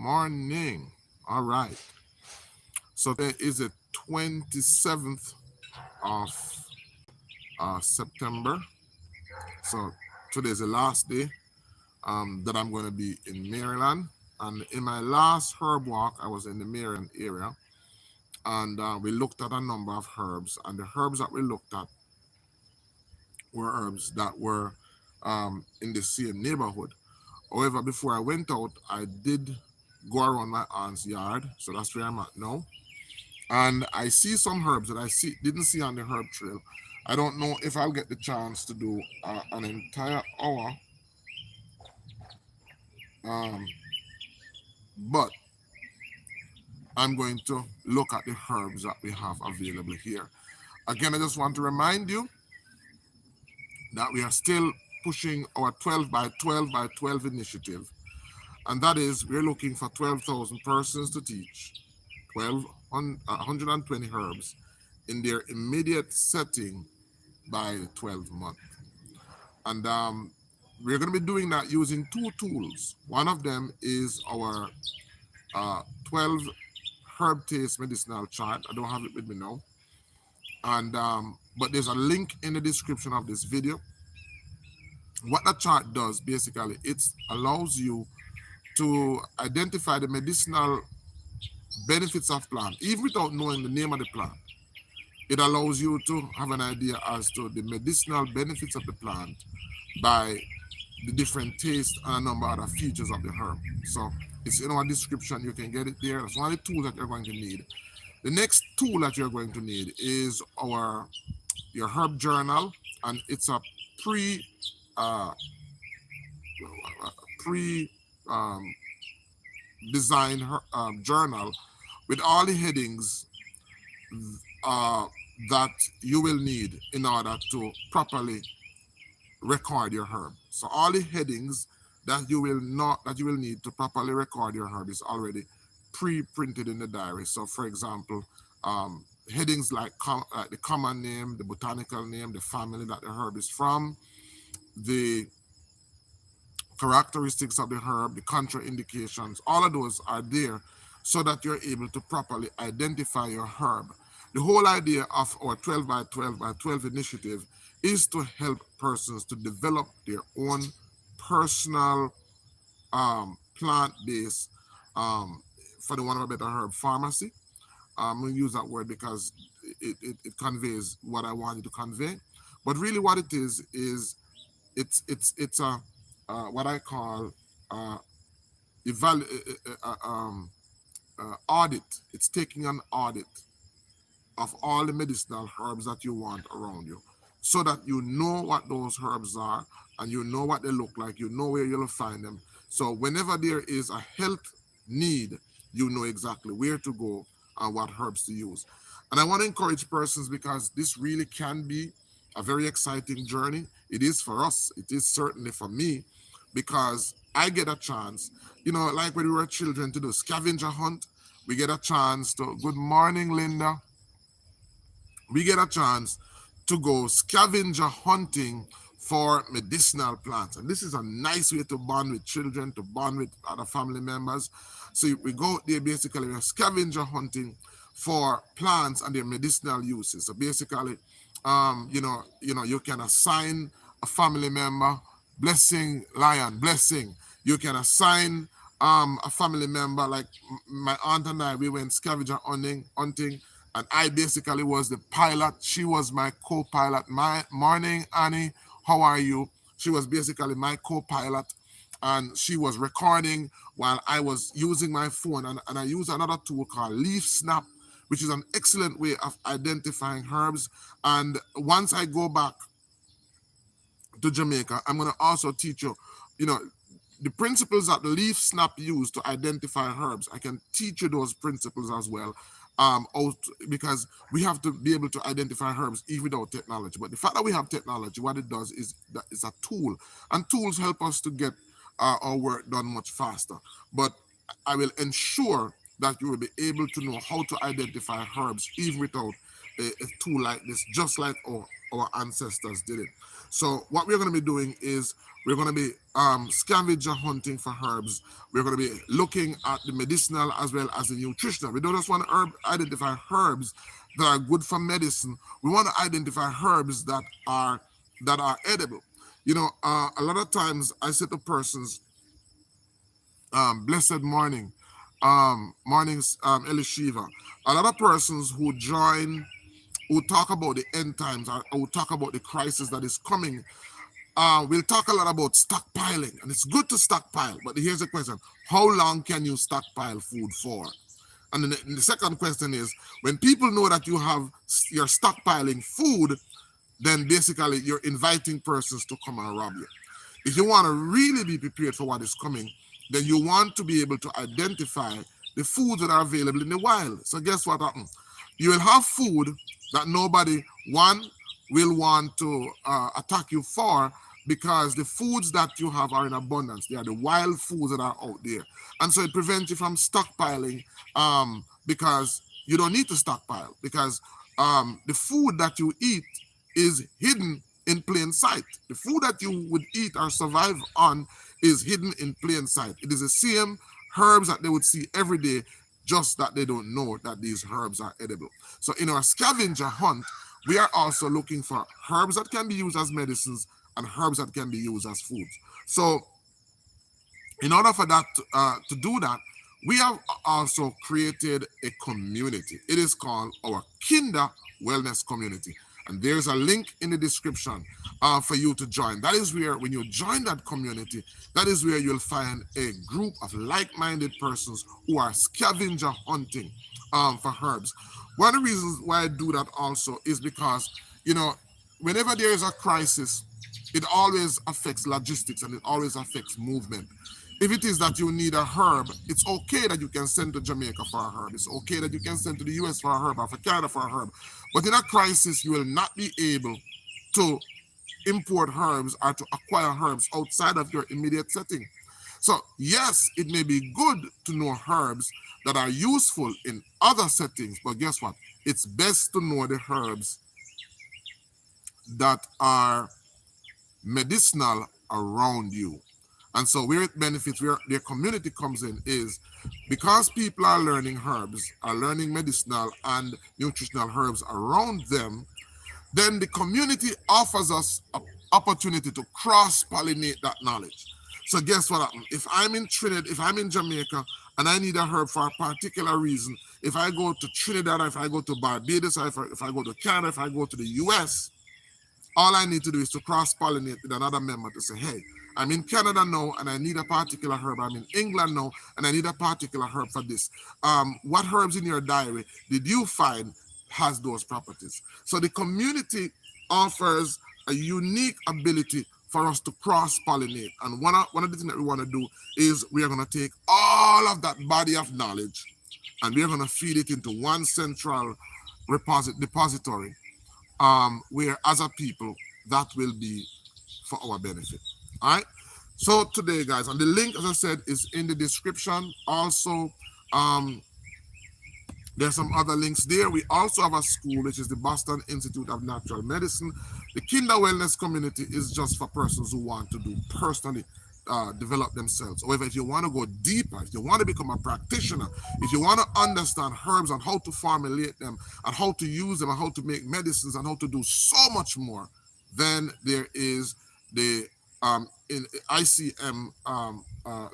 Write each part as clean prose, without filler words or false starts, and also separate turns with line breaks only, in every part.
morning. All right. So there is a 27th of September. So today is the last day that I'm going to be in Maryland. And in my last herb walk, I was in the Maryland area, and we looked at a number of herbs. And the herbs that we looked at were herbs that were in the same neighborhood. However, before I went out, I did go around my aunt's yard, so that's where I'm at now. And I see some herbs that I didn't see on the herb trail. I don't know if I'll get the chance to do an entire hour, um, but I'm going to look at the herbs that we have available here. Again, I just want to remind you that we are still pushing our 12 by 12 by 12 initiative. And that is, we're looking for 12,000 persons to teach 120 herbs in their immediate setting by the 12th month. And we're going to be doing that using two tools. One of them is our 12 herb taste medicinal chart. I don't have it with me now. And but there's a link in the description of this video. What the chart does, basically, it allows you to identify the medicinal benefits of plant, even without knowing the name of the plant. It allows you to have an idea as to the medicinal benefits of the plant by the different taste and a number of other features of the herb. So it's in our description. You can get it there. That's one of the tools that you're going to need. The next tool that you're going to need is your herb journal, and it's a designed journal with all the headings that you will need in order to properly record your herb. So all the headings that you will need to properly record your herb is already pre-printed in the diary. So for example, headings like the common name, the botanical name, the family that the herb is from, the characteristics of the herb, the contraindications, all of those are there so that you're able to properly identify your herb. The whole idea of our 12 by 12 by 12 initiative is to help persons to develop their own personal plant base, for the one of a better herb, pharmacy. I'm going to use that word because it conveys what I wanted to convey. But really what it is it's a what I call audit. It's taking an audit of all the medicinal herbs that you want around you, so that you know what those herbs are and you know what they look like, you know where you'll find them. So whenever there is a health need, you know exactly where to go and what herbs to use. And I want to encourage persons, because this really can be a very exciting journey. It is for us. It is certainly for me, because I get a chance, like when we were children, to do scavenger hunt. We get a chance to, good morning, Linda. We get a chance to go scavenger hunting for medicinal plants. And this is a nice way to bond with children, to bond with other family members. So we go there, basically, we're scavenger hunting for plants and their medicinal uses. So basically, you can assign a family member, blessing, lion, blessing. You can assign a family member, like my aunt and I, we went scavenger hunting, and I basically was the pilot. She was my co-pilot. Morning, Annie, how are you? She was basically my co-pilot, and she was recording while I was using my phone. And I use another tool called Leaf Snap, which is an excellent way of identifying herbs. And once I go back to Jamaica, I'm going to also teach you, the principles that Leaf Snap used to identify herbs. I can teach you those principles as well, because we have to be able to identify herbs even without technology. But the fact that we have technology, what it does is that it's a tool, and tools help us to get our work done much faster. But I will ensure that you will be able to know how to identify herbs even without a tool like this, just like our our ancestors did it. So what we're going to be doing is we're going to be scavenger hunting for herbs. We're going to be looking at the medicinal as well as the nutritional. We don't just want to identify herbs that are good for medicine. We want to identify herbs that are edible. You know, a lot of times I say to persons, blessed morning, mornings, Elishiva. A lot of persons who join, who talk about the end times, or who talk about the crisis that is coming, we'll talk a lot about stockpiling, and it's good to stockpile. But here's the question: how long can you stockpile food for? And then the second question is, when people know that you're stockpiling food, then basically you're inviting persons to come and rob you. If you want to really be prepared for what is coming, then you want to be able to identify the foods that are available in the wild. So guess what happens? You will have food that nobody, one, will want to attack you for, because the foods that you have are in abundance. They are the wild foods that are out there. And so it prevents you from stockpiling, because you don't need to stockpile, because the food that you eat is hidden in plain sight. The food that you would eat or survive on is hidden in plain sight. It is the same herbs that they would see every day, just that they don't know that these herbs are edible. So in our scavenger hunt, we are also looking for herbs that can be used as medicines and herbs that can be used as foods. So in order for that to do that, we have also created a community. It is called our KINDAH Wellness Community. And there's a link in the description for you to join. That is where, when you join that community, that is where you'll find a group of like-minded persons who are scavenger hunting for herbs. One of the reasons why I do that also is because, you know, whenever there is a crisis, it always affects logistics and it always affects movement. If it is that you need a herb, it's okay that you can send to Jamaica for a herb. It's okay that you can send to the US for a herb or for Canada for a herb. But in a crisis, you will not be able to import herbs or to acquire herbs outside of your immediate setting. So yes, it may be good to know herbs that are useful in other settings, but guess what? It's best to know the herbs that are medicinal around you. And so where it benefits, where their community comes in, is because people are learning herbs, are learning medicinal and nutritional herbs around them, then the community offers us an opportunity to cross-pollinate that knowledge. So guess what happens? If I'm in Trinidad, if I'm in Jamaica, and I need a herb for a particular reason, if I go to Trinidad, or if I go to Barbados, or if I go to Canada, if I go to the US, all I need to do is to cross-pollinate with another member to say, hey, I'm in Canada now and I need a particular herb. I'm in England now and I need a particular herb for this. What herbs in your diary did you find has those properties? So the community offers a unique ability for us to cross-pollinate. And one of the things that we want to do is we are going to take all of that body of knowledge and we are going to feed it into one central depository, where as a people, that will be for our benefit. All right. So today, guys, and the link, as I said, is in the description. Also, there's some other links there. We also have a school, which is the Boston Institute of Natural Medicine. The KINDAH Wellness Community is just for persons who want to do personally develop themselves. However, if you want to go deeper, if you want to become a practitioner, if you want to understand herbs and how to formulate them and how to use them and how to make medicines and how to do so much more, then there is the in ICM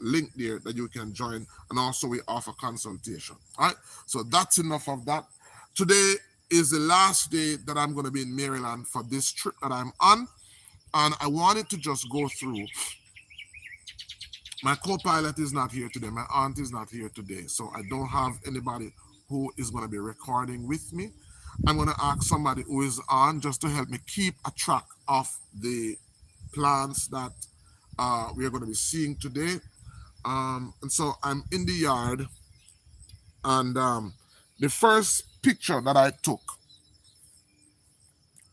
link there that you can join, and also we offer consultation. All right, so that's enough of that. Today is the last day that I'm going to be in Maryland for this trip that I'm on, and I wanted to just go through. My co-pilot is not here today. My aunt is not here today, so I don't have anybody who is going to be recording with me. I'm going to ask somebody who is on just to help me keep a track of the plants that we are going to be seeing today. And so I'm in the yard, and the first picture that I took,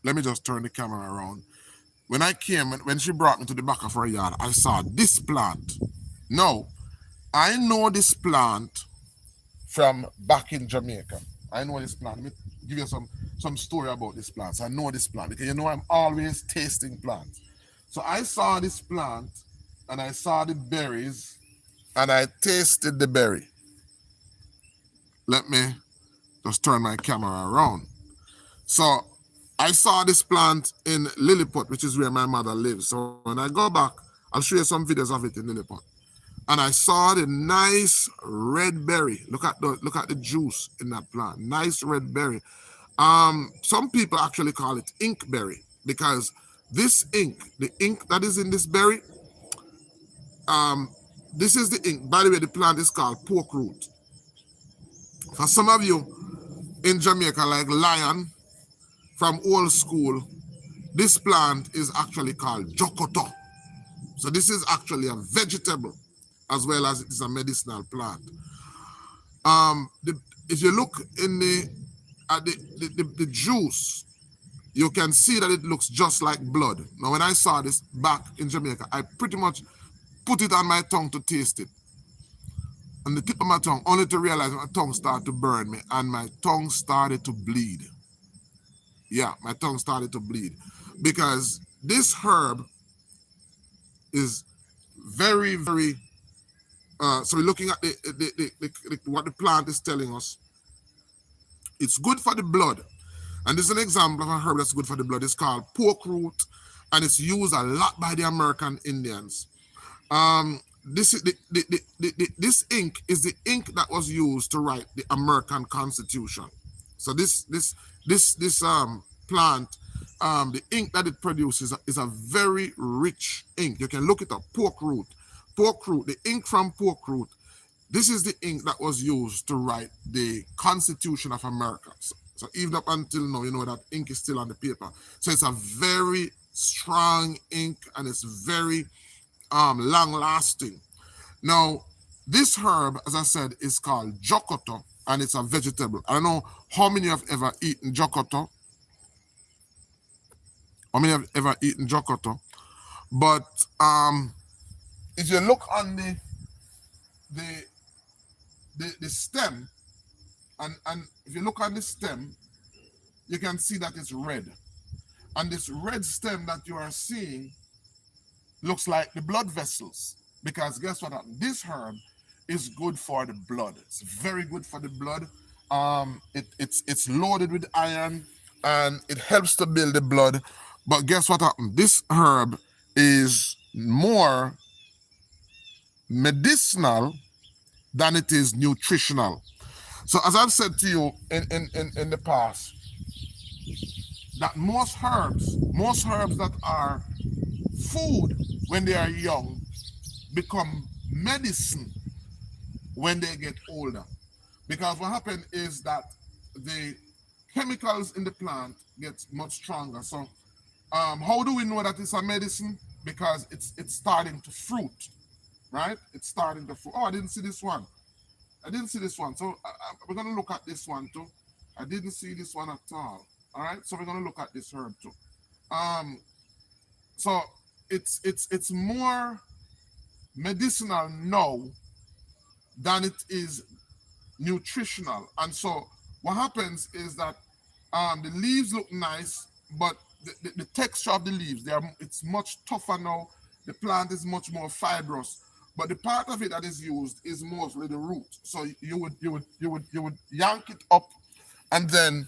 let me just turn the camera around. When I came, when she brought me to the back of her yard, I saw this plant. Now, I know this plant from back in Jamaica. I know this plant. Let me give you some story about this plant. So I know this plant because you know I'm always tasting plants. So I saw this plant and I saw the berries and I tasted the berry. Let me just turn my camera around. So I saw this plant in Lilliput, which is where my mother lives. So when I go back, I'll show you some videos of it in Lilliput. And I saw the nice red berry. Look at the juice in that plant. Nice red berry. Some people actually call it inkberry because this ink, the ink that is in this berry, this is the ink. By the way, the plant is called pork root. For some of you in Jamaica, like Lion from old school, this plant is actually called jokoto. So this is actually a vegetable as well as it is a medicinal plant. If you look in the juice, you can see that it looks just like blood. Now, when I saw this back in Jamaica, I pretty much put it on my tongue to taste it. On the tip of my tongue, only to realize my tongue started to burn me and my tongue started to bleed. Yeah, my tongue started to bleed because this herb is very, very, so we're looking at what the plant is telling us. It's good for the blood. And this is an example of a herb that's good for the blood. It's called pork root, and it's used a lot by the American Indians. This ink is the ink that was used to write the American Constitution. So this plant, the ink that it produces is a very rich ink. You can look it up. Pork root, the ink from pork root. This is the ink that was used to write the Constitution of America. So even up until now, you know that ink is still on the paper. So it's a very strong ink and it's very long lasting. Now, this herb, as I said, is called jokoto and it's a vegetable. I don't know how many have ever eaten jokoto. How many have ever eaten jokoto? But if you look on the stem, and if you look on the stem, you can see that it's red. And this red stem that you are seeing looks like the blood vessels. Because guess what happened? This herb is good for the blood. It's very good for the blood. It's loaded with iron and it helps to build the blood. But guess what happened? This herb is more medicinal than it is nutritional. So as I've said to you in the past, that most herbs that are food when they are young become medicine when they get older. Because what happens is that the chemicals in the plant get much stronger. So how do we know that it's a medicine? Because it's starting to fruit, right? It's starting to fruit. Oh, I didn't see this one. So we're going to look at this one too. I didn't see this one at all. All right, so we're going to look at this herb too. So it's more medicinal now than it is nutritional. And so what happens is that the leaves look nice, but the texture of the leaves, it's much tougher now. The plant is much more fibrous. But the part of it that is used is mostly the root. So you would yank it up, and then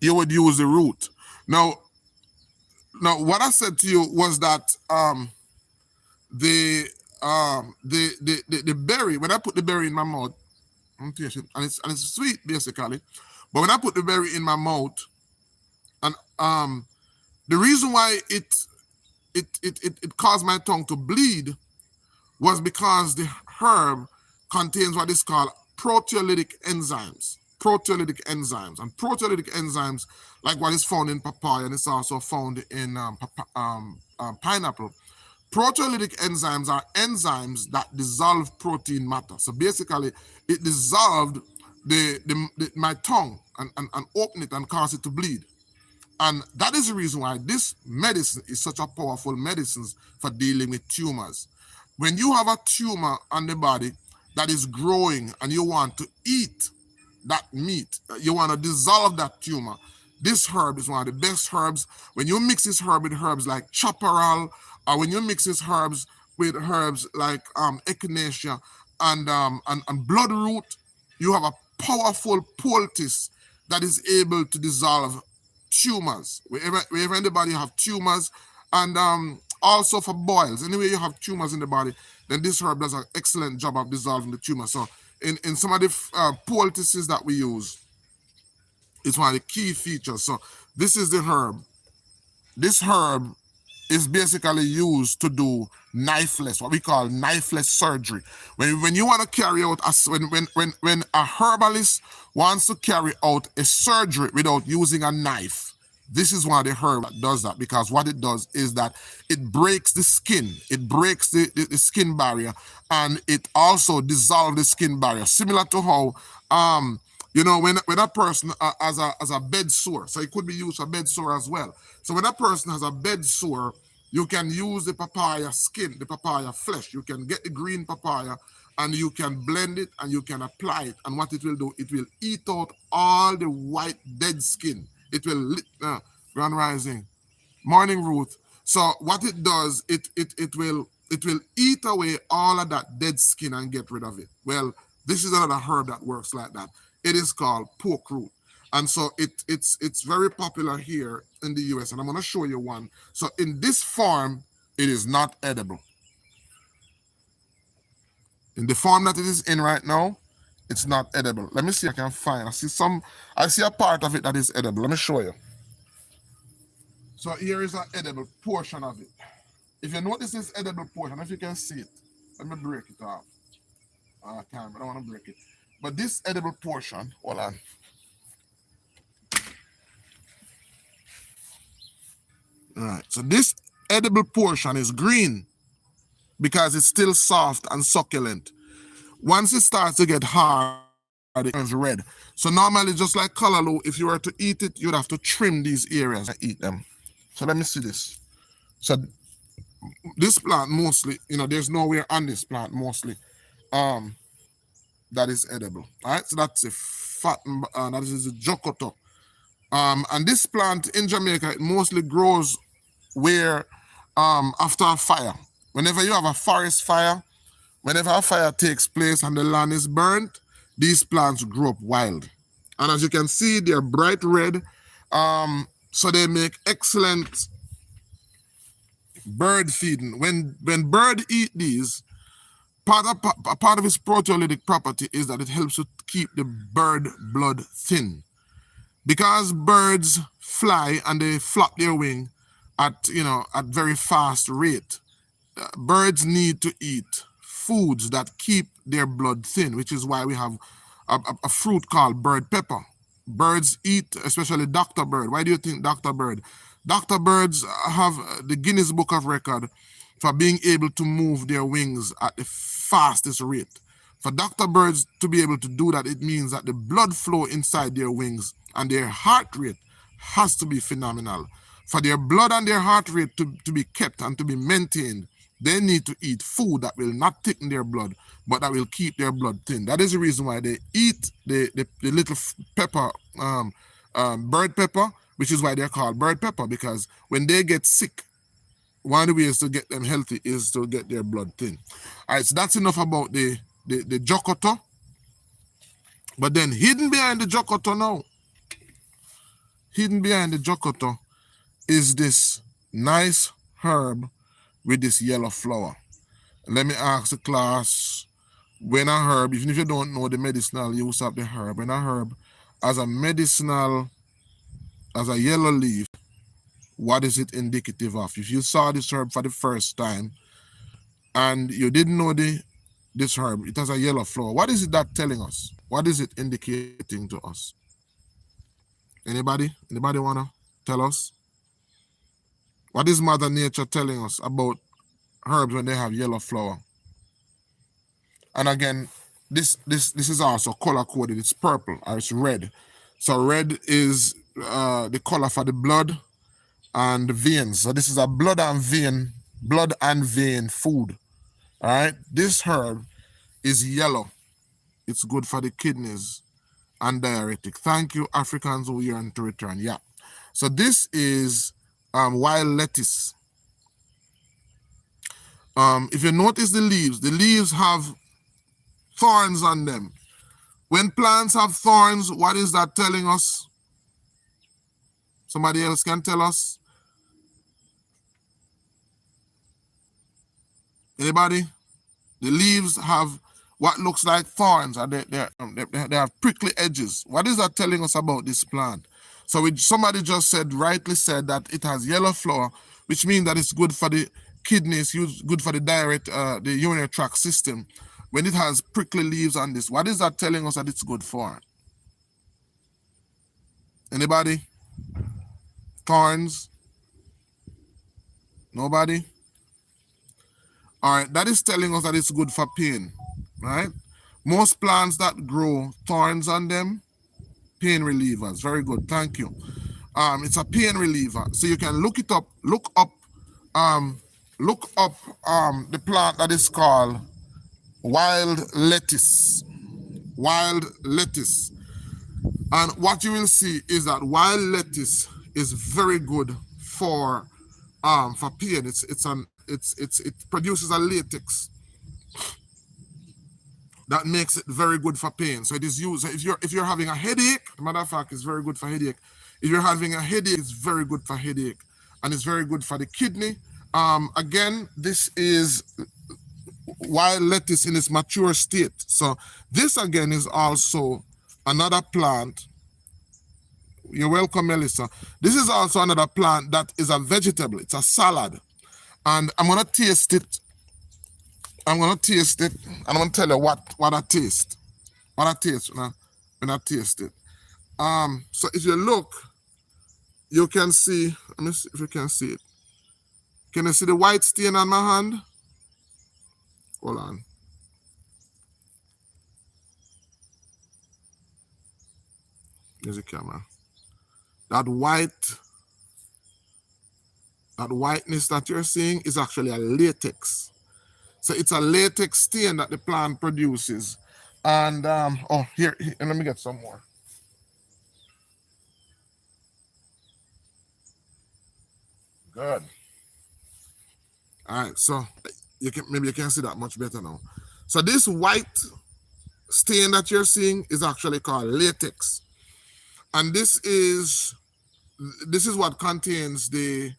you would use the root. Now what I said to you was that the berry, when I put the berry in my mouth, and it's sweet basically, but when I put the berry in my mouth, and the reason why it caused my tongue to bleed was because the herb contains what is called proteolytic enzymes. And proteolytic enzymes, like what is found in papaya, and it's also found in pineapple. Proteolytic enzymes are enzymes that dissolve protein matter. So basically, it dissolved my tongue and opened it and caused it to bleed. And that is the reason why this medicine is such a powerful medicine for dealing with tumors. When you have a tumor on the body that is growing and you want to eat, that meat. You want to dissolve that tumor. This herb is one of the best herbs. When you mix this herb with herbs like chaparral, or when you mix these herbs with herbs like echinacea and bloodroot, you have a powerful poultice that is able to dissolve tumors. Wherever in the body you have tumors, and also for boils, anywhere you have tumors in the body, then this herb does an excellent job of dissolving the tumor. So in some of the poultices that we use, it's one of the key features. So this is the herb. This herb is basically used to do knifeless, what we call knifeless surgery. When you want to carry out when a herbalist wants to carry out a surgery without using a knife, this is one of the herb that does that, because what it does is that it breaks the skin, it breaks the skin barrier, and it also dissolves the skin barrier, similar to how when a person has a bed sore, so it could be used for bed sore as well. So when a person has a bed sore, you can use the papaya skin, the papaya flesh. You can get the green papaya and you can blend it and you can apply it. And what it will do, it will eat out all the white dead skin. It will, Grand Rising, Morning Ruth. So what it does, it will eat away all of that dead skin and get rid of it. Well, this is another herb that works like that. It is called pork root. And so it's very popular here in the US, and I'm going to show you one. So in this form, it is not edible. In the form that it is in right now, it's not edible. Let me see if I can find. I see a part of it that is edible. Let me show you. So here is an edible portion of it. If you notice this edible portion, if you can see it, let me break it off. I can't, but I don't want to break it. But this edible portion, hold on. All right, so this edible portion is green because it's still soft and succulent. Once it starts to get hard, it turns red. So normally, just like callaloo, if you were to eat it, you'd have to trim these areas and eat them. So let me see this. So this plant mostly, there's nowhere on this plant mostly that is edible. All right, so that's a fat, that is a jokoto. And this plant in Jamaica, it mostly grows where after a fire. Whenever you have a forest fire, whenever a fire takes place and the land is burnt, these plants grow up wild. And as you can see, they're bright red. So they make excellent bird feeding. When birds eat these, part of its proteolytic property is that it helps to keep the bird blood thin. Because birds fly and they flap their wing at very fast rate, birds need to eat foods that keep their blood thin, which is why we have a fruit called bird pepper. Birds eat, especially Dr. Bird. Why do you think Dr. Bird? Dr. Birds have the Guinness Book of Record for being able to move their wings at the fastest rate. For Dr. Birds to be able to do that, it means that the blood flow inside their wings and their heart rate has to be phenomenal. For their blood and their heart rate to be kept and to be maintained, they need to eat food that will not thicken their blood, but that will keep their blood thin. That is the reason why they eat the little pepper, bird pepper, which is why they're called bird pepper, because when they get sick, one of the ways to get them healthy is to get their blood thin. All right, so that's enough about the jokoto. But then hidden behind the jokoto now, is this nice herb with this yellow flower. Let me ask the class, when a herb, even if you don't know the medicinal use of the herb, when a herb as a medicinal, as a yellow leaf, what is it indicative of? If you saw this herb for the first time and you didn't know this herb, it has a yellow flower, what is it that telling us? What is it indicating to us? Anybody want to tell us? What is Mother Nature telling us about herbs when they have yellow flower? And again, this is also color coded. It's purple or it's red. So red is the color for the blood and the veins. So this is a blood and vein food. All right. This herb is yellow. It's good for the kidneys and diuretic. Thank you, Africans who yearn to return. Yeah. So this is wild lettuce. If you notice the leaves have thorns on them. When plants have thorns, what is that telling us? Somebody else can tell us? Anybody? The leaves have what looks like thorns, and they have prickly edges. What is that telling us about this plant? So somebody just said, rightly said, that it has yellow flower, which means that it's good for the kidneys, good for the the urinary tract system. When it has prickly leaves on this, what is that telling us that it's good for? Anybody? Thorns? Nobody? All right, that is telling us that it's good for pain, right? Most plants that grow thorns on them, pain relievers. Very good, thank you. It's a pain reliever. So you can look up the plant that is called wild lettuce. Wild lettuce. And what you will see is that wild lettuce is very good for pain. It produces a latex that makes it very good for pain. So it is used if you're having a headache. As a matter of fact, it's very good for headache. If you're having a headache, it's very good for headache, and it's very good for the kidney. Again, this is wild lettuce in its mature state. So this again is also another plant. You're welcome, Melissa. This is also another plant that is a vegetable. It's a salad. And I'm going to taste it. And I'm going to tell you what I taste. What I taste when I taste it. So if you look, you can see, let me see if you can see it. Can you see the white stain on my hand? Hold on. Here's the camera. That whiteness that you're seeing is actually a latex. So it's a latex stain that the plant produces. And here, let me get some more. Good. All right, so maybe you can see that much better now. So this white stain that you're seeing is actually called latex. And this is what contains the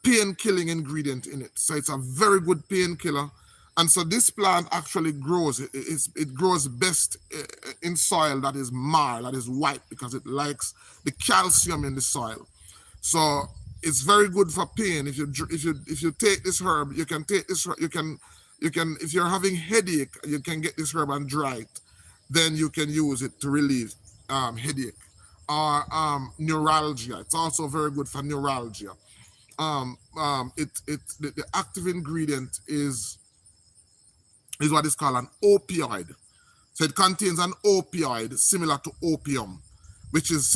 pain-killing ingredient in it. So it's a very good painkiller. And so this plant actually grows. It grows best in soil that is marl, that is white, because it likes the calcium in the soil. So it's very good for pain. If you take this herb, you can take this. You can if you're having headache, you can get this herb and dry it. Then you can use it to relieve headache or neuralgia. It's also very good for neuralgia. The active ingredient is what is called an opioid. So it contains an opioid similar to opium, which is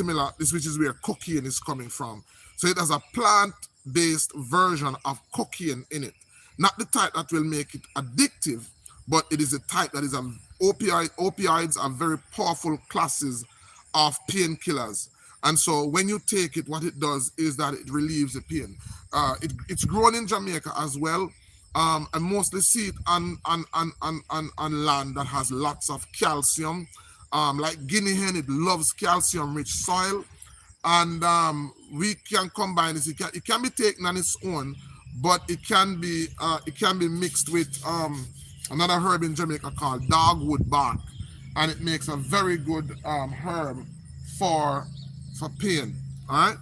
where cocaine is coming from. So it has a plant-based version of cocaine in it. Not the type that will make it addictive, but it is a type that is an opioid. Opioids are very powerful classes of painkillers. And so when you take it, what it does is that it relieves the pain. It's grown in Jamaica as well. I mostly see it on land that has lots of calcium. Like guinea hen, it loves calcium-rich soil. And we can combine this. It can be taken on its own, but it can be mixed with another herb in Jamaica called dogwood bark, and it makes a very good herb for pain. All right.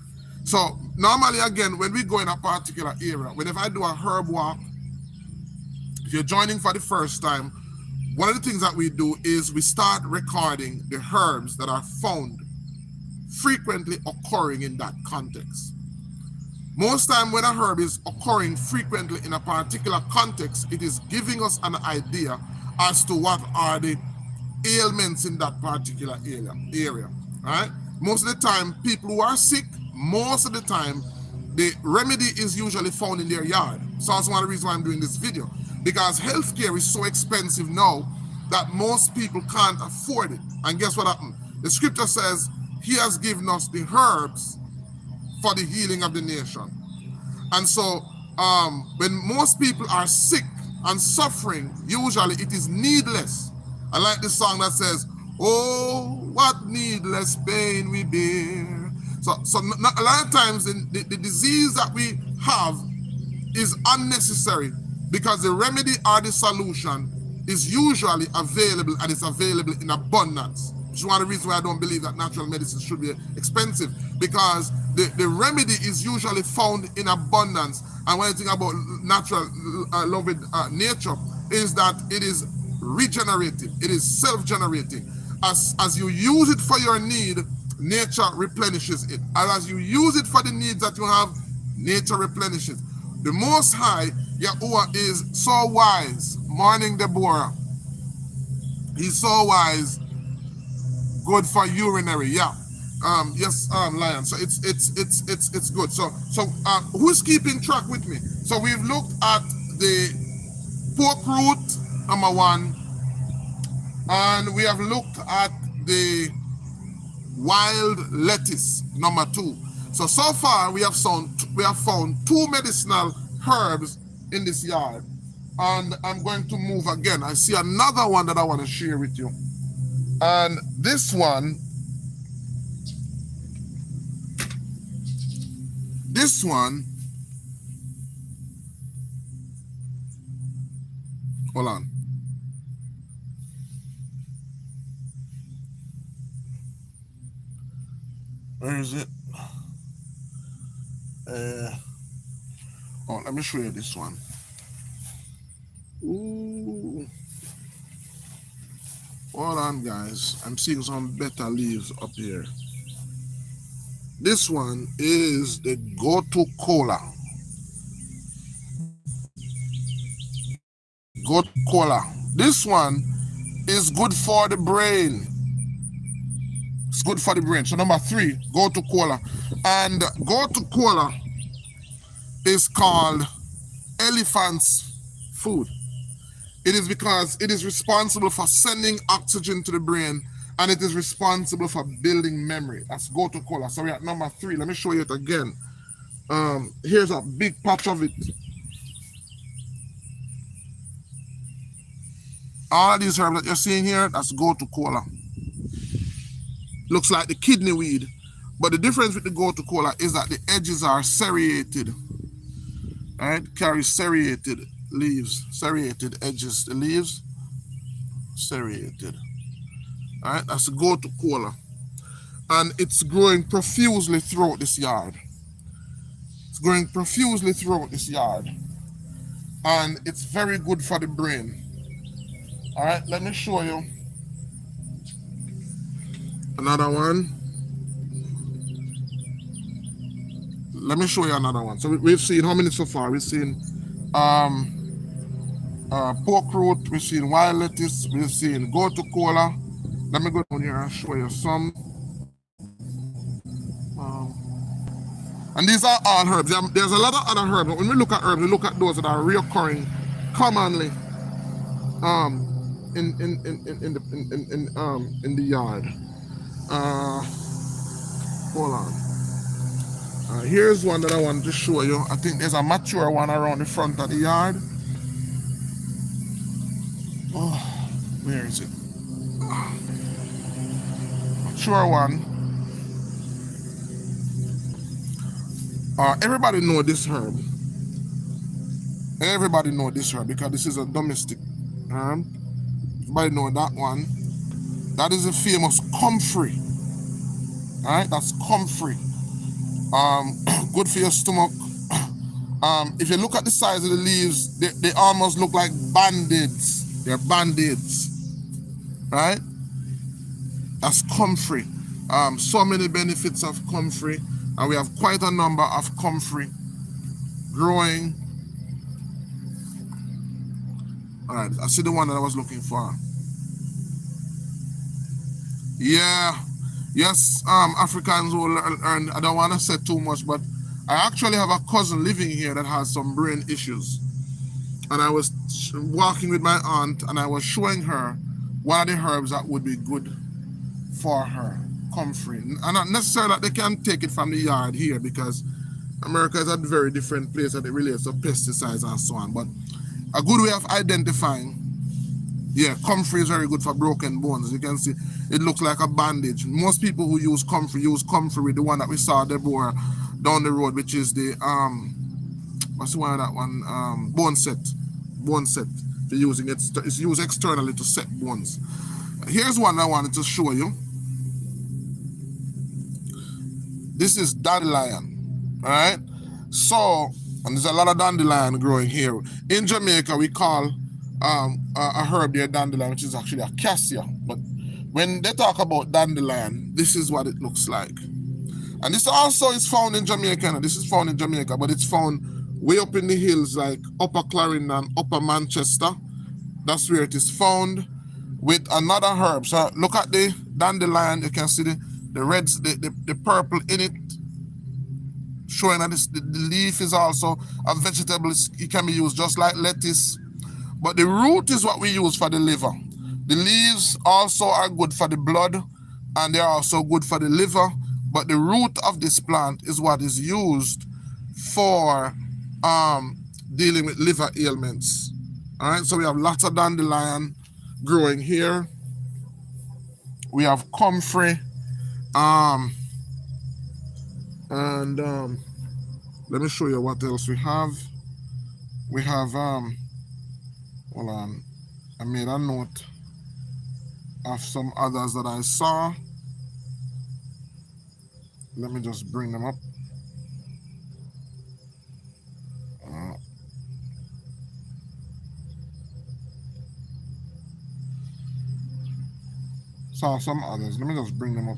So normally, again, when we go in a particular area, whenever I do a herb walk, if you're joining for the first time, one of the things that we do is we start recording the herbs that are found frequently occurring in that context. Most time when a herb is occurring frequently in a particular context, it is giving us an idea as to what are the ailments in that particular area. Right? Most of the time, people who are sick, most of the time, the remedy is usually found in their yard. So that's one of the reasons why I'm doing this video, because healthcare is so expensive now that most people can't afford it. And guess what happened? The scripture says he has given us the herbs for the healing of the nation. And so when most people are sick and suffering, usually it is needless. I like the song that says, oh, what needless pain we bear. So a lot of times the disease that we have is unnecessary, because the remedy or the solution is usually available, and it's available in abundance. Which is one of the reasons why I don't believe that natural medicine should be expensive, because the remedy is usually found in abundance. And when you think about natural loving nature, is that it is regenerative, it is self-generating. As you use it for your need, nature replenishes it. And as you use it for the needs that you have, nature replenishes. The Most High, Yahuwah, is so wise. Morning, Deborah. He's so wise. Good for urinary. Yeah. Yes, Lion. So it's good. So who's keeping track with me? So we've looked at the pork root, number 1, and we have looked at the wild lettuce, number 2. So far we have found 2 medicinal herbs in this yard, and I'm going to move again. I see another one that I want to share with you, and this one hold on. Where is it? Let me show you this one. Ooh. Hold on, guys. I'm seeing some better leaves up here. This one is the Gotu Kola. Gotu Kola. This one is good for the brain. It's good for the brain. So number 3, Gotu Kola. And Gotu Kola is called elephant's food. It is because it is responsible for sending oxygen to the brain, and it is responsible for building memory. That's Gotu Kola. So we're at number 3. Let me show you it again. Here's a big patch of it. All of these herbs that you're seeing here, that's Gotu Kola. Looks like the kidney weed, but the difference with the Gotu Kola is that the edges are serrated. All right, carry serrated leaves, serrated edges. The leaves serrated. All right, that's the Gotu Kola, and it's growing profusely throughout this yard. It's growing profusely throughout this yard, and it's very good for the brain. All right, let me show you another one. Let me show you another one. So we've seen how many so far? We've seen pork root, we've seen wild lettuce, we've seen Gotu Kola. Let me go down here and show you some. And these are all herbs. There's a lot of other herbs, but when we look at herbs, we look at those that are reoccurring commonly in the yard. Hold on. Here's one that I wanted to show you. I think there's a mature one around the front of the yard. Oh, where is it? Mature one. Everybody know this herb. Everybody know this herb because this is a domestic herb. Everybody know that one. That is a famous comfrey. All right, that's comfrey. Good for your stomach. If you look at the size of the leaves, they almost look like band-aids. They're band-aids, right? That's comfrey. So many benefits of comfrey, and we have quite a number of comfrey growing. All right, I see the one that I was looking for. Yeah. Yes, Africans will learn. I don't want to say too much, but I actually have a cousin living here that has some brain issues. And I was walking with my aunt, and I was showing her one of the herbs that would be good for her, comfrey. And not necessarily that they can take it from the yard here, because America is a very different place that it relates to pesticides and so on. But a good way of identifying, yeah, comfrey is very good for broken bones. You can see it looks like a bandage. Most people who use comfrey with the one that we saw Deborah down the road, which is the what's the one of that one? Bone set. They're using it. It's used externally to set bones. Here's one I wanted to show you. This is dandelion, all right? So, and there's a lot of dandelion growing here. In Jamaica, we call a herb there dandelion, which is actually a cassia. But when they talk about dandelion, this is what it looks like. And this also is found in Jamaica. This is found in Jamaica, but it's found way up in the hills, like Upper Clarendon, Upper Manchester. That's where it is found, with another herb. So look at the dandelion. You can see the reds, the purple in it, showing that the leaf is also a vegetable. It can be used just like lettuce. But the root is what we use for the liver. The leaves also are good for the blood, and they're also good for the liver. But the root of this plant is what is used for dealing with liver ailments. All right, so we have lots of dandelion growing here. We have comfrey. And let me show you what else we have. We have, hold on, I made a note of some others that I saw. Let me just bring them up. Saw some others. Let me just bring them up.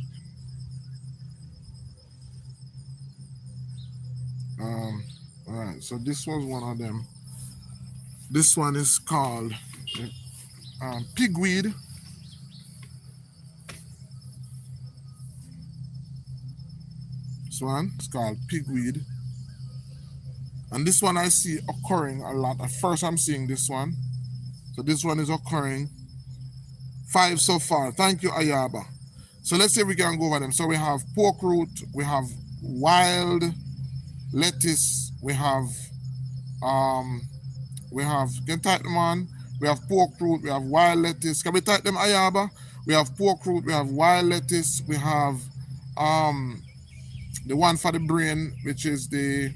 All right, so this was one of them. This one is called pigweed. This one is called pigweed. And this one I see occurring a lot. At first I'm seeing this one. So this one is occurring. 5 so far. Thank you, Ayaba. So let's see if we can go over them. So we have pork root, we have wild lettuce, we have, can you type them on? We have pork root, we have wild lettuce. Can we type them, Ayaba? We have pork root, we have wild lettuce, we have the one for the brain, which is the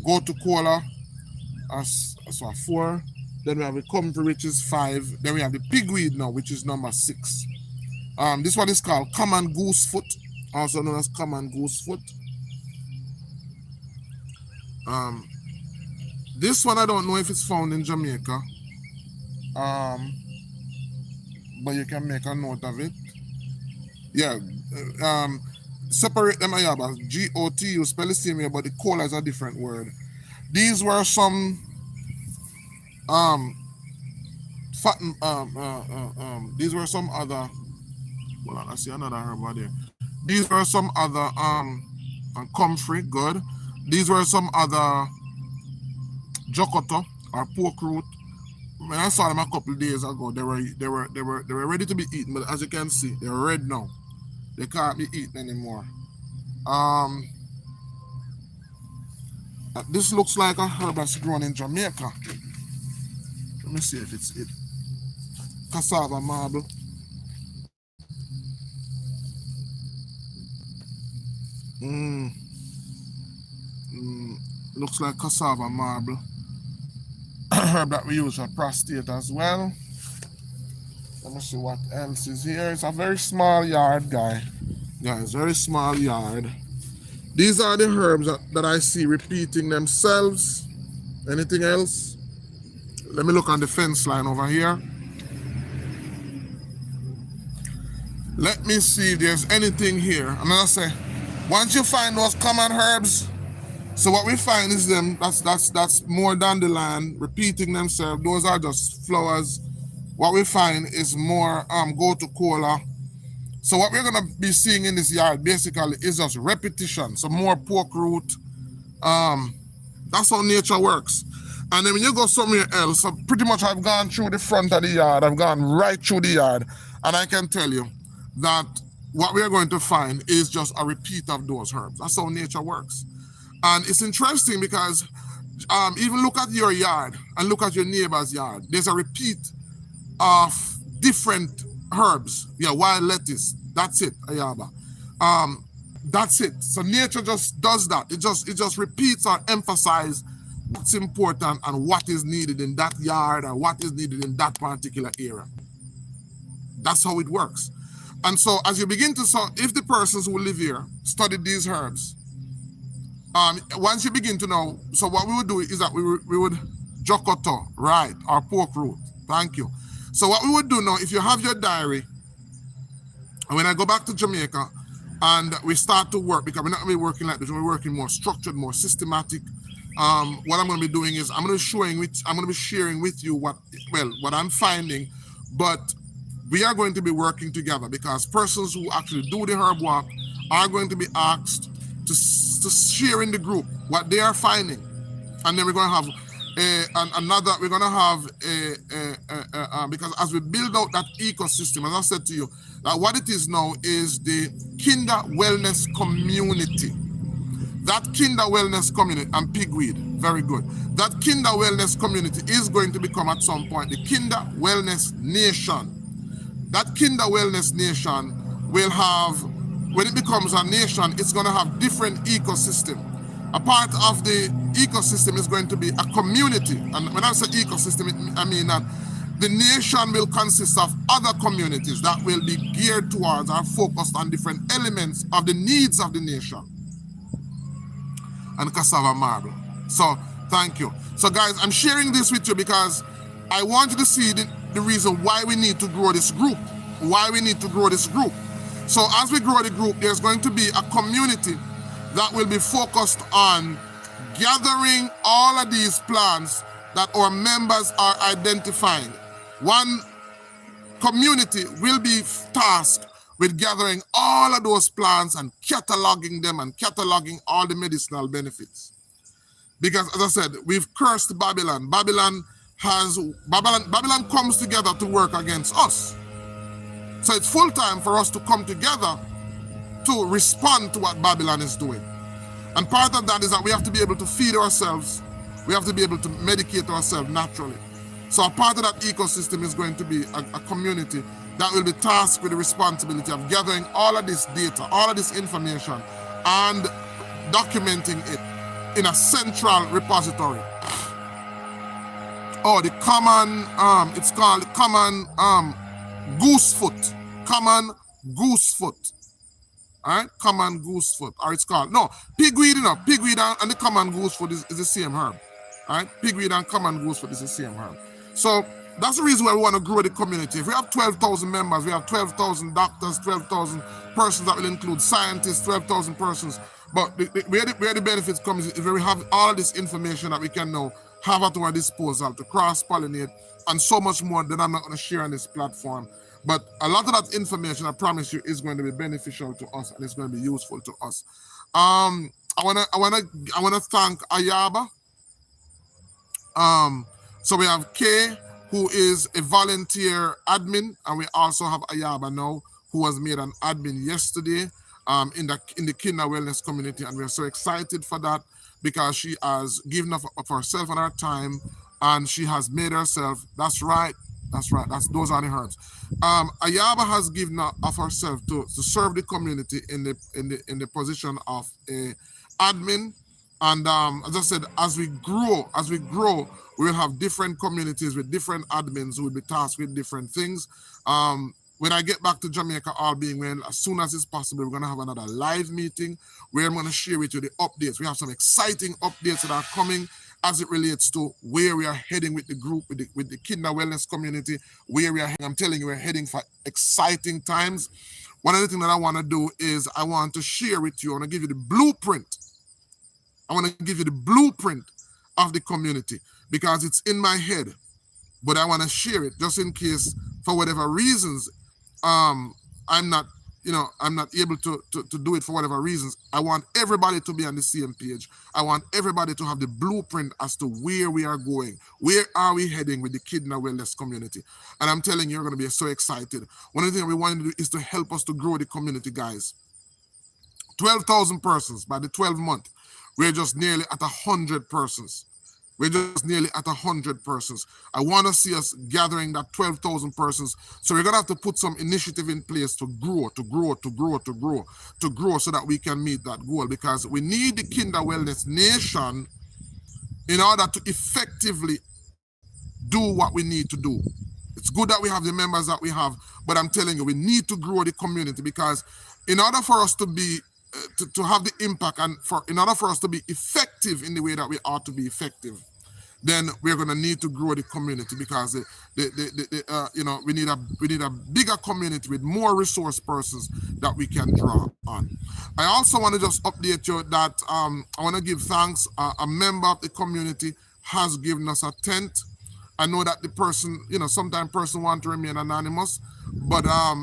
go-to cola, as 4. Then we have the comfrey, which is 5. Then we have the pigweed now, which is number 6. This one is called common goosefoot, also known as common goosefoot. This one I don't know if it's found in Jamaica, but you can make a note of it. Yeah, separate them, Ayaba. G-O-T, you spell the same way, but the cola is a different word. These were some these were some other, hold on, I see another herb over there. These were some other comfrey, good. These were some other jokoto or pork root. When I saw them a couple of days ago, they were ready to be eaten, but as you can see, they're red now. They can't be eaten anymore. This looks like a herb that's grown in Jamaica. Let me see if it's it. Cassava marble. Looks like cassava marble. Herb that we use for prostate as well. Let me see what else is here. It's a very small yard, guy. Yeah, it's a very small yard. These are the herbs that I see repeating themselves. Anything else? Let me look on the fence line over here. Let me see if there's anything here. And then I say, once you find those common herbs, so what we find is them, that's more dandelion repeating themselves. Those are just flowers. What we find is more go-to cola. So what we're gonna be seeing in this yard basically is just repetition. So more pork root. That's how nature works. And then when you go somewhere else, so pretty much I've gone through the front of the yard, I've gone right through the yard, And I can tell you that what we are going to find is just a repeat of those herbs. That's how nature works. And it's interesting because even look at your yard and look at your neighbor's yard. There's a repeat of different herbs. Yeah, wild lettuce. That's it, ayaba. Um, that's it. So nature just does that. It just repeats or emphasizes what's important and what is needed in that yard or what is needed in that particular area. That's how it works. And so as you begin to, so if the persons who live here studied these herbs, once you begin to know, so what we would do is that we would jokoto, right, or pork root. Thank you. So what we would do now, if you have your diary, and when I go back to Jamaica and we start to work, because we're not going to be working like this, we're working more structured, more systematic. What I'm going to be doing is I'm going to be sharing with you what I'm finding, but we are going to be working together because persons who actually do the herb work are going to be asked to share in the group what they are finding, and then we're going to have because as we build out that ecosystem, as I said to you, that what it is now is the KINDAH wellness community. That KINDAH wellness community, and pigweed, very good. That KINDAH wellness community is going to become at some point the KINDAH wellness nation. That KINDAH wellness nation will have, when it becomes a nation, it's going to have different ecosystem. A part of the ecosystem is going to be a community. And when I say ecosystem, I mean that the nation will consist of other communities that will be geared towards or focused on different elements of the needs of the nation. And cassava marble. So thank you. So guys, I'm sharing this with you because I want you to see the reason why we need to grow this group. Why we need to grow this group. So as we grow the group, there's going to be a community that will be focused on gathering all of these plants that our members are identifying. One community will be tasked with gathering all of those plants and cataloging them and cataloging all the medicinal benefits. Because as I said, we've cursed Babylon. Babylon comes together to work against us. So it's full time for us to come together to respond to what Babylon is doing. And part of that is that we have to be able to feed ourselves. We have to be able to medicate ourselves naturally. So a part of that ecosystem is going to be a community that will be tasked with the responsibility of gathering all of this data, all of this information, and documenting it in a central repository. Oh, the common, it's called common goosefoot. Common goosefoot. All right, common goosefoot, or it's called, no, pigweed, pigweed and the common goosefoot is the same herb. All right, pigweed and common goosefoot is the same herb. So that's the reason why we want to grow the community. If we have 12,000 members, we have 12,000 doctors, 12,000 persons that will include scientists, 12,000 persons. But where the benefits come is if we have all this information that we can now have at our disposal to cross-pollinate and so much more that I'm not going to share on this platform. But a lot of that information, I promise you, is going to be beneficial to us and it's going to be useful to us. I wanna thank Ayaba. So we have Kay, who is a volunteer admin, and we also have Ayaba now, who was made an admin yesterday in the KINDAH wellness community, and we're so excited for that because she has given up of herself and her time, and she has made herself. That's right. Those are the herbs. Ayaba has given up of herself to serve the community in the position of a admin. And as I said, as we grow, we will have different communities with different admins who will be tasked with different things. When I get back to Jamaica, all being well, as soon as it's possible, we're going to have another live meeting where I'm going to share with you the updates. We have some exciting updates that are coming as it relates to where we are heading with the group, with the KINDAH wellness community, where we are heading. I'm telling you, we're heading for exciting times. One of the things that I want to do is I want to share with you, I want to give you the blueprint. I want to give you the blueprint of the community because it's in my head, but I want to share it just in case, for whatever reasons, I'm not I'm not able to do it for whatever reasons. I want everybody to be on the same page. I want everybody to have the blueprint as to where we are going. Where are we heading with the KINDAH Wellness community? And I'm telling you, you're going to be so excited. One of the things we want to do is to help us to grow the community, guys. 12,000 persons by the 12th month. We're just nearly at 100 persons. We're just nearly at 100 persons. I want to see us gathering that 12,000 persons. So we're going to have to put some initiative in place to grow so that we can meet that goal, because we need the KINDAH Wellness Nation in order to effectively do what we need to do. It's good that we have the members that we have, but I'm telling you, we need to grow the community, because in order for us to be to have the impact, and in order for us to be effective in the way that we ought to be effective, then we're going to need to grow the community, because we need a bigger community with more resource persons that we can draw on. I also want to just update you that I want to give thanks. A member of the community has given us a tent. I know that the person, sometimes person want to remain anonymous, but I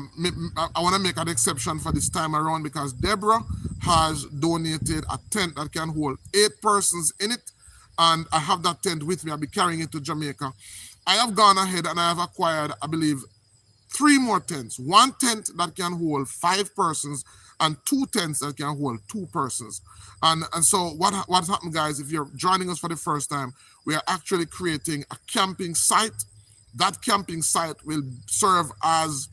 want to make an exception for this time around, because Deborah has donated a tent that can hold 8 persons in it, and I have that tent with me. I'll be carrying it to Jamaica. I have gone ahead and I have acquired, I believe, 3 more tents. 1 tent that can hold 5 persons, and 2 tents that can hold 2 persons. And so what's happened, guys, if you're joining us for the first time, we are actually creating a camping site. That camping site will serve as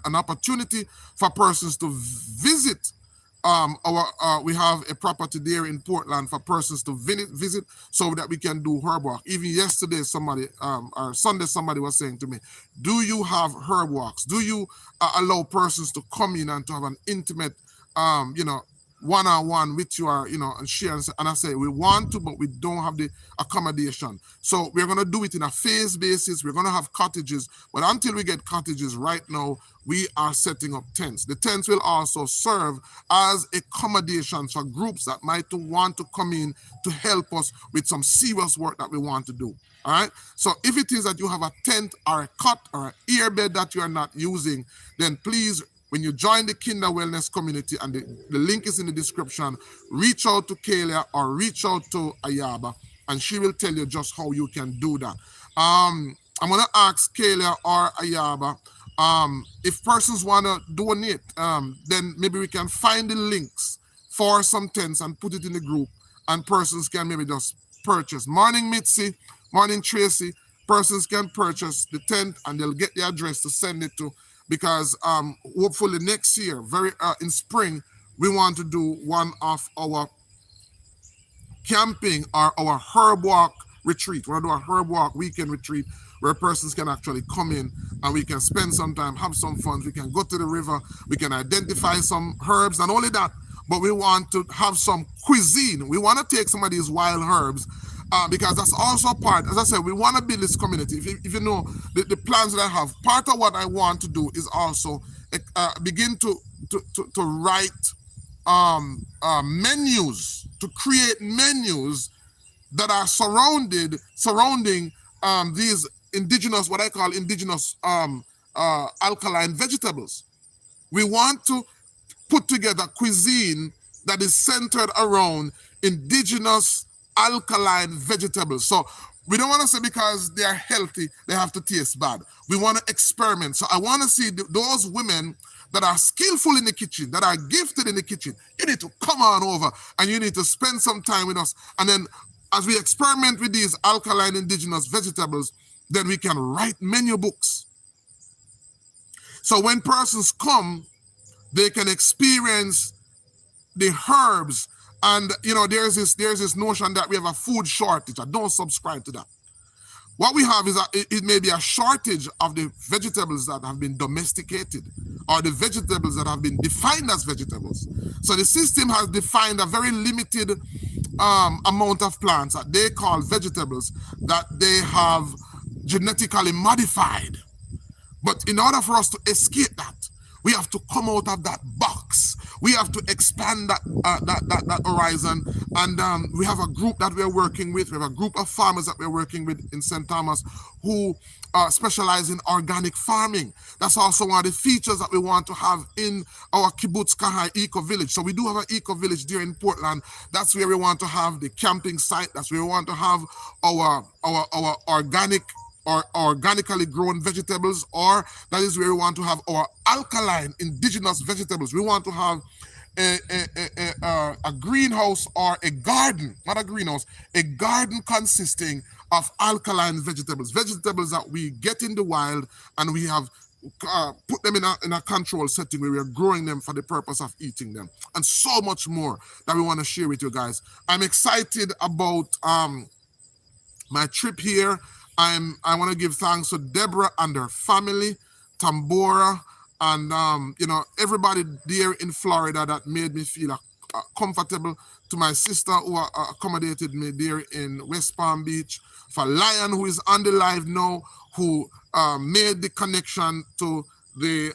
an opportunity for persons to visit we have a property there in Portland for persons to visit so that we can do herb walk. Even yesterday, or Sunday, somebody was saying to me, do you have herb walks? Do you allow persons to come in and to have an intimate, one-on-one with you, and share? And I say, we want to, but we don't have the accommodation. So we're going to do it in a phase basis. We're going to have cottages, but until we get cottages right now, we are setting up tents. The tents will also serve as accommodations for groups that might want to come in to help us with some serious work that we want to do. All right. So if it is that you have a tent or a cot or an earbed that you are not using, then please, when you join the KINDAH Wellness community, and the link is in the description, reach out to Kayla or reach out to Ayaba, and she will tell you just how you can do that. I'm going to ask Kayla or Ayaba, if persons want to donate, then maybe we can find the links for some tents and put it in the group, and persons can maybe just purchase. Morning, Mitzi. Morning, Tracy. Persons can purchase the tent, and they'll get the address to send it to, because hopefully next year, in spring, we want to do one of our camping or our herb walk retreat. We want to do a herb walk weekend retreat where persons can actually come in and we can spend some time, have some fun. We can go to the river. We can identify some herbs. Not only that, but we want to have some cuisine. We want to take some of these wild herbs because that's also part, as I said, we want to build this community. If you know the plans that I have, part of what I want to do is also begin to write menus, to create menus that are surrounding these indigenous, what I call indigenous alkaline vegetables. We want to put together cuisine that is centered around indigenous alkaline vegetables. So we don't want to say because they are healthy, they have to taste bad. We want to experiment. So I want to see those women that are skillful in the kitchen, that are gifted in the kitchen. You need to come on over and you need to spend some time with us. And then as we experiment with these alkaline indigenous vegetables, then we can write menu books. So when persons come, they can experience the herbs. And there's this notion that we have a food shortage. I don't subscribe to that. What we have is it may be a shortage of the vegetables that have been domesticated, or the vegetables that have been defined as vegetables. So the system has defined a very limited amount of plants that they call vegetables that they have genetically modified. But in order for us to escape that, we have to come out of that box. We have to expand that horizon. And we have a group that we're working with. We have a group of farmers that we're working with in St. Thomas who specialize in organic farming. That's also one of the features that we want to have in our Kibbutz Kahai Eco Village. So we do have an Eco Village there in Portland. That's where we want to have the camping site. That's where we want to have our organic or organically grown vegetables, or that is where we want to have our alkaline indigenous vegetables. We want to have a greenhouse or a garden, not a greenhouse, a garden consisting of alkaline vegetables, vegetables that we get in the wild and we have put them in a controlled setting where we are growing them for the purpose of eating them, and so much more that we want to share with you guys. I'm excited about my trip here. I want to give thanks to Deborah and her family, Tambora, and everybody there in Florida that made me feel comfortable. To my sister who accommodated me there in West Palm Beach, for Lion who is on the live now, who made the connection to the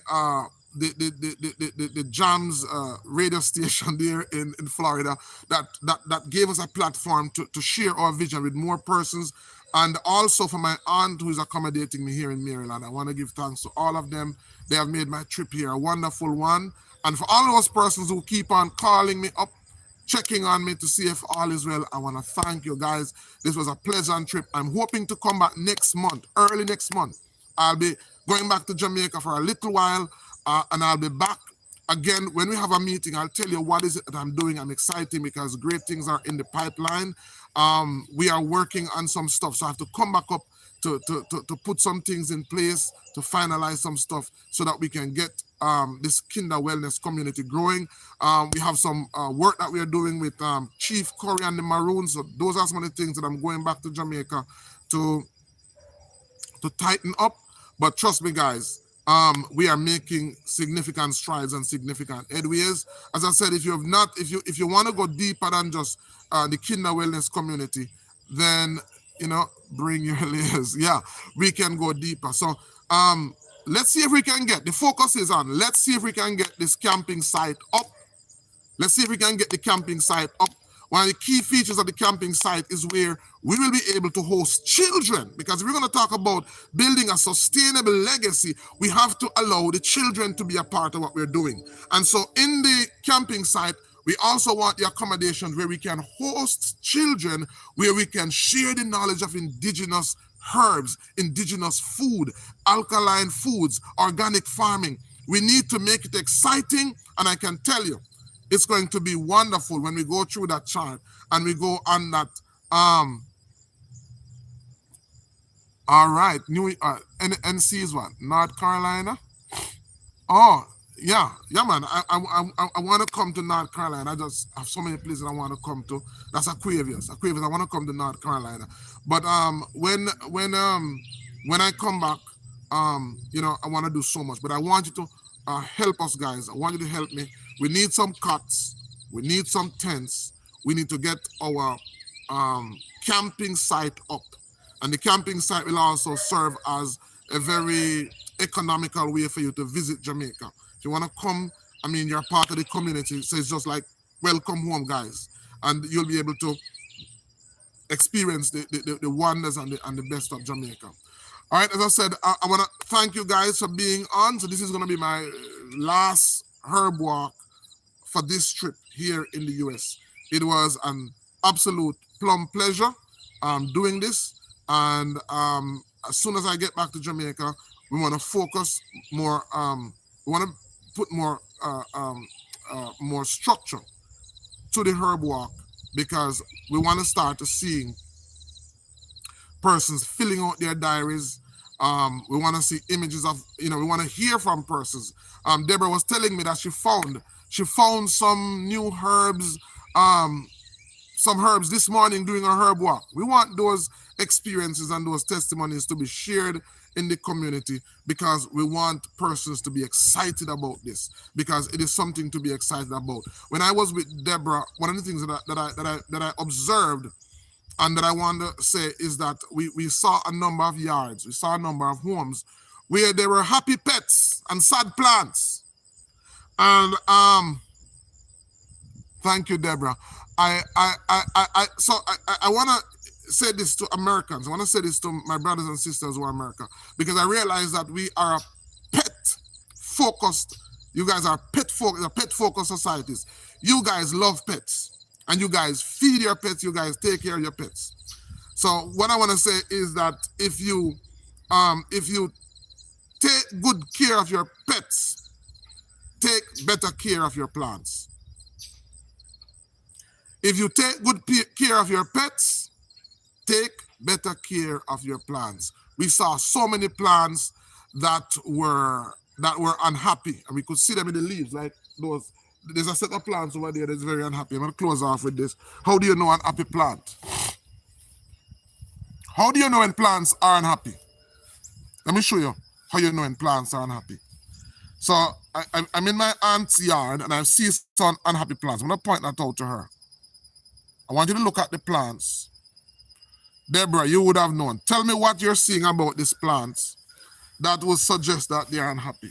Jams radio station there in Florida, that gave us a platform to share our vision with more persons. And also for my aunt who is accommodating me here in Maryland. I want to give thanks to all of them. They have made my trip here a wonderful one. And for all those persons who keep on calling me up, checking on me to see if all is well, I want to thank you guys. This was a pleasant trip. I'm hoping to come back next month, early next month. I'll be going back to Jamaica for a little while, and I'll be back again when we have a meeting. I'll tell you what is it that I'm doing. I'm excited because great things are in the pipeline. We are working on some stuff, so I have to come back up to put some things in place, to finalize some stuff so that we can get this KINDAH wellness community growing. We have some work that we are doing with Chief Corey and the Maroons. So those are some of the things that I'm going back to Jamaica to tighten up. But trust me, guys, we are making significant strides and significant headways. As I said, if you want to go deeper than just the KINDAH wellness community, then bring your layers. Yeah, we can go deeper. So let's see if we can get, the focus is on, let's see if we can get this camping site up. Let's see if we can get the camping site up. One of the key features of the camping site is where we will be able to host children, because we're going to talk about building a sustainable legacy. We have to allow the children to be a part of what we're doing. And so in the camping site, we also want the accommodations where we can host children, where we can share the knowledge of indigenous herbs, indigenous food, alkaline foods, organic farming. We need to make it exciting, and I can tell you, it's going to be wonderful when we go through that chart and we go on that. All right, NC is what? North Carolina? Oh, yeah, man. I want to come to North Carolina. I just have so many places I want to come to. That's Aquarius. I want to come to North Carolina. But when I come back, I want to do so much. But I want you to help us, guys. I want you to help me. We need some cots. We need some tents. We need to get our camping site up. And the camping site will also serve as a very economical way for you to visit Jamaica. If you want to come, you're part of the community. So it's just like, welcome home, guys. And you'll be able to experience the wonders and the best of Jamaica. All right, as I said, I want to thank you guys for being on. So this is going to be my last herb walk for this trip here in the US. It was an absolute plum pleasure doing this. And as soon as I get back to Jamaica, we want to focus more, we want to put more structure to the herb walk, because we want to start to seeing persons filling out their diaries. We want to see images of, we want to hear from persons. Deborah was telling me that she found some new herbs, some herbs this morning during a herb walk. We want those experiences and those testimonies to be shared in the community, because we want persons to be excited about this, because it is something to be excited about. When I was with Deborah, one of the things that I observed and that I want to say is that we saw a number of yards, we saw a number of homes where there were happy pets and sad plants. And Thank you, Deborah. I want to say this to Americans. I want to say this to my brothers and sisters who are America, because I realize that we are a pet focused. You guys are pet focused societies. You guys love pets, and you guys feed your pets. You guys take care of your pets. So what I want to say is that if you take good care of your pets, take better care of your plants. If you take good care of your pets, take better care of your plants. We saw so many plants that were unhappy, and we could see them in the leaves, like those. There's a set of plants over there that's very unhappy. I'm gonna close off with this. How do you know an happy plant? How do you know when plants are unhappy? Let me show you how you know when plants are unhappy. So I'm in my aunt's yard and I see some unhappy plants. I'm gonna point that out to her. I want you to look at the plants. Deborah, you would have known. Tell me what you're seeing about these plants that would suggest that they are unhappy.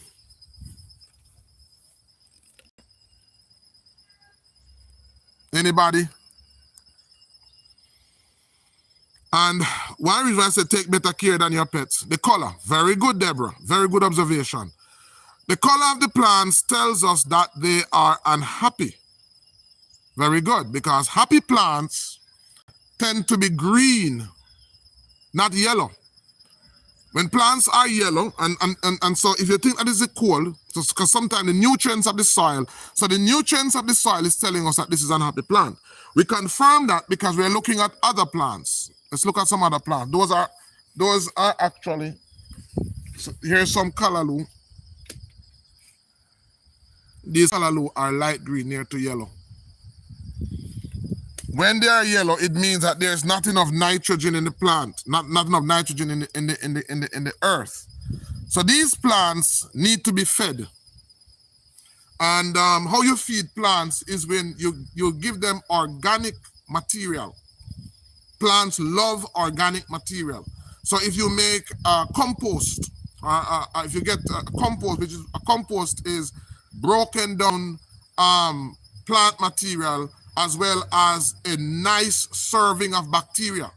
Anybody? And one reason I said take better care than your pets, the color. Very good, Deborah. Very good observation. The color of the plants tells us that they are unhappy. Very good, because happy plants tend to be green, not yellow. When plants are yellow, and so if you think that is a cold, because sometimes the nutrients of the soil, so the nutrients of the soil is telling us that this is an unhappy plant. We confirm that because we're looking at other plants. Let's look at some other plants. Those are actually, so here's some callaloo. These callaloo are light green near to yellow. When they are yellow, it means that there's not enough nitrogen in the plant, not enough nitrogen in the earth. So these plants need to be fed. And how you feed plants is when you give them organic material. Plants love organic material. So if you make compost, if you get compost, which is a compost is broken down plant material as well as a nice serving of bacteria.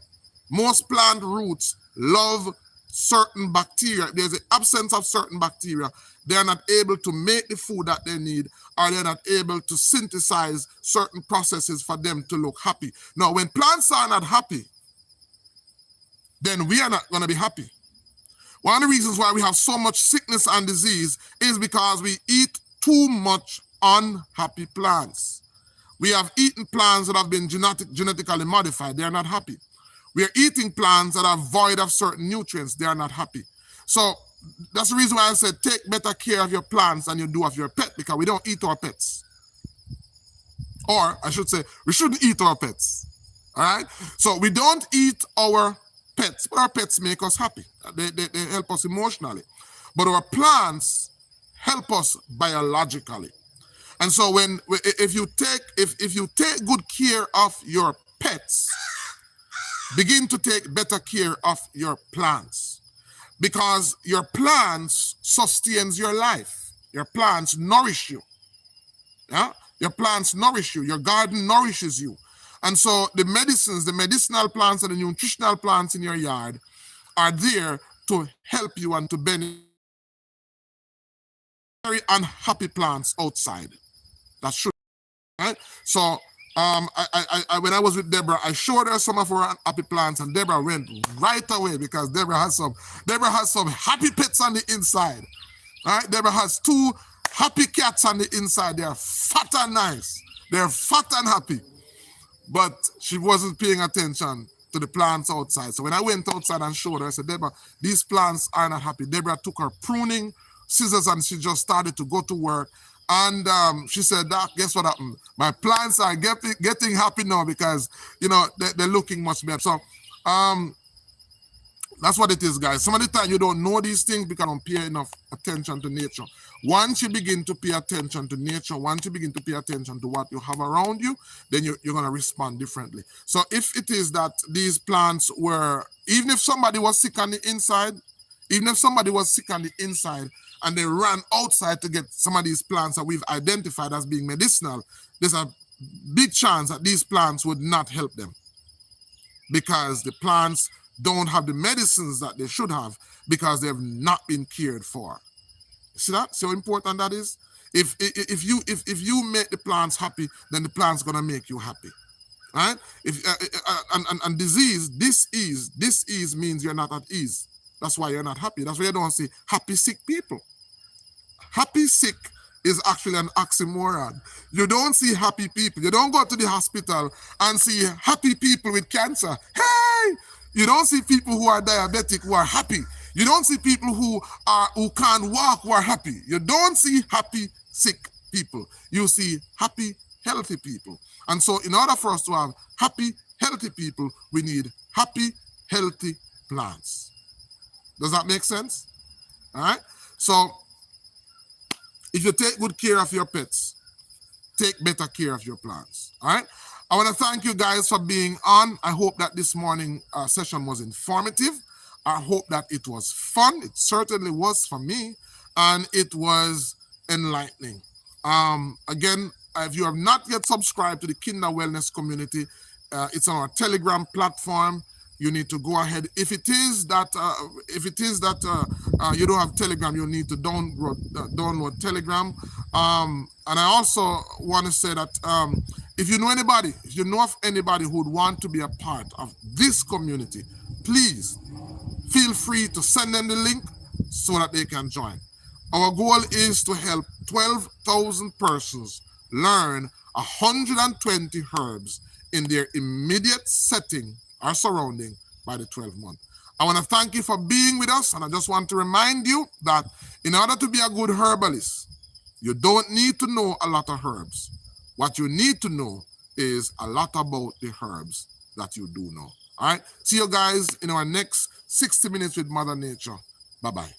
Most plant roots love certain bacteria. There's an absence of certain bacteria. They are not able to make the food that they need, or they're not able to synthesize certain processes for them to look happy. Now, when plants are not happy, then we are not going to be happy. One of the reasons why we have so much sickness and disease is because we eat too much unhappy plants. We have eaten plants that have been genetically modified. They are not happy. We are eating plants that are void of certain nutrients. They are not happy. So that's the reason why I said take better care of your plants than you do of your pet, because we don't eat our pets. Or I should say, we shouldn't eat our pets. All right? So we don't eat our pets, but our pets make us happy. They help us emotionally. But our plants help us biologically. And so if you take good care of your pets, begin to take better care of your plants, because your plants sustains your life. Your plants nourish you. Yeah? Your plants nourish you. Your garden nourishes you. And so the medicines, the medicinal plants and the nutritional plants in your yard are there to help you and to benefit very unhappy plants outside. That should, right? So when I was with Deborah, I showed her some of her happy plants, and Deborah went right away because Deborah has some happy pets on the inside. All right, Deborah has 2 happy cats on the inside. They are fat and nice. They're fat and happy. But she wasn't paying attention to the plants outside. So when I went outside and showed her, I said, Deborah, these plants are not happy. Deborah took her pruning scissors and she just started to go to work. And she said, Doc, guess what happened? My plants are getting happy now because, they're looking much better. So that's what it is, guys. Some of the time you don't know these things because you don't pay enough attention to nature. Once you begin to pay attention to nature, once you begin to pay attention to what you have around you, then you're going to respond differently. So if it is that these plants were, even if somebody was sick on the inside, and they ran outside to get some of these plants that we've identified as being medicinal, there's a big chance that these plants would not help them, because the plants don't have the medicines that they should have, because they have not been cared for. See that? See how important that is? If you make the plants happy, then the plant's gonna make you happy. Right? If and disease, dis-ease means you're not at ease. That's why you're not happy. That's why you don't see happy sick people. Happy sick is actually an oxymoron. You don't see happy people. You don't go to the hospital and see happy people with cancer. Hey! You don't see people who are diabetic who are happy. You don't see people who can't walk who are happy. You don't see happy sick people. You see happy healthy people. And so in order for us to have happy healthy people, we need happy healthy plants. Does that make sense? All right? So if you take good care of your pets, take better care of your plants. All right? I want to thank you guys for being on. I hope that this morning session was informative. I hope that it was fun. It certainly was for me. And it was enlightening. Again, if you have not yet subscribed to the KINDAH Wellness community, it's on our Telegram platform. You need to go ahead. If it is that you don't have Telegram, you need to download Telegram. And I also want to say that if you know of anybody who would want to be a part of this community, please feel free to send them the link so that they can join. Our goal is to help 12,000 persons learn 120 herbs in their immediate setting or surrounding by the 12th month. I want to thank you for being with us, and I just want to remind you that in order to be a good herbalist, you don't need to know a lot of herbs. What you need to know is a lot about the herbs that you do know. All right? See you guys in our next 60 Minutes with Mother Nature. Bye-bye.